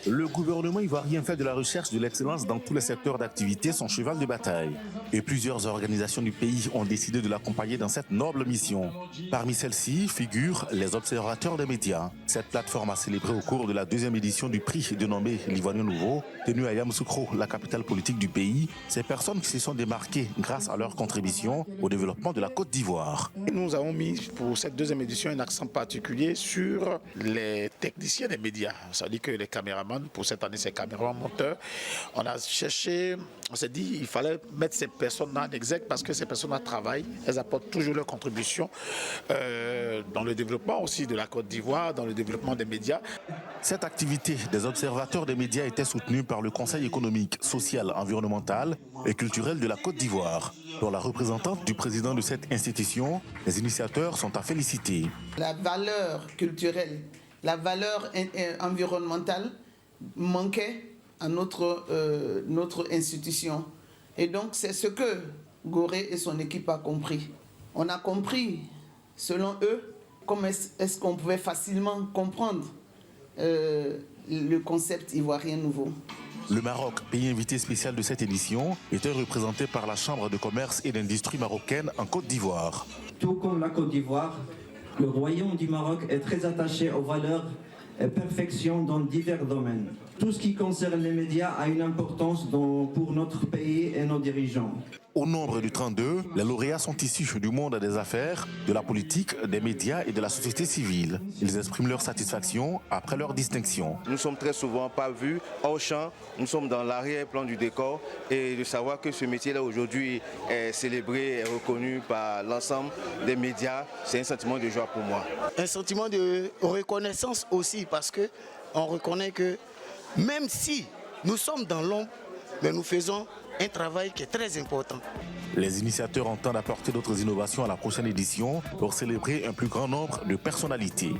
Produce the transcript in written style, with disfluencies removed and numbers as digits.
Le gouvernement ivoirien fait de la recherche de l'excellence dans tous les secteurs d'activité son cheval de bataille. Et plusieurs organisations du pays ont décidé de l'accompagner dans cette noble mission. Parmi celles-ci figurent les observateurs des médias. Cette plateforme a célébré au cours de la deuxième édition du prix dénommé l'Ivoirien Nouveau, tenu à Yamoussoukro, la capitale politique du pays, ces personnes qui se sont démarquées grâce à leur contribution au développement de la Côte d'Ivoire. Nous avons mis pour cette deuxième édition un accent particulier sur les techniciens des médias. Ça veut dire que les caméramans, pour cette année, c'est caméramans monteurs. On a cherché, on s'est dit il fallait mettre ces personnes-là en exergue parce que ces personnes-là travaillent, elles apportent toujours leur contribution dans le développement aussi de la Côte d'Ivoire, dans le développement des médias. Cette activité des observateurs des médias était soutenue par le Conseil économique, social, environnemental et culturel de la Côte d'Ivoire. Pour la représentante du président de cette institution, les initiateurs sont à féliciter. La valeur culturelle, la valeur environnementale manquait à notre institution. Et donc c'est ce que Gorée et son équipe a compris. On a compris, selon eux, comment est-ce qu'on pouvait facilement comprendre le concept ivoirien nouveau. Le Maroc, pays invité spécial de cette édition, était représenté par la Chambre de commerce et d'industrie marocaine en Côte d'Ivoire. Tout comme la Côte d'Ivoire, le Royaume du Maroc est très attaché aux valeurs et perfection dans divers domaines. Tout ce qui concerne les médias a une importance pour notre pays et nos dirigeants. Au nombre de 32, les lauréats sont issus du monde des affaires, de la politique, des médias et de la société civile. Ils expriment leur satisfaction après leur distinction. Nous sommes très souvent pas vus hors champ, nous sommes dans l'arrière-plan du décor et de savoir que ce métier-là aujourd'hui est célébré et reconnu par l'ensemble des médias, c'est un sentiment de joie pour moi. Un sentiment de reconnaissance aussi parce qu'on reconnaît que même si nous sommes dans l'ombre, mais nous faisons un travail qui est très important. Les initiateurs entendent apporter d'autres innovations à la prochaine édition pour célébrer un plus grand nombre de personnalités.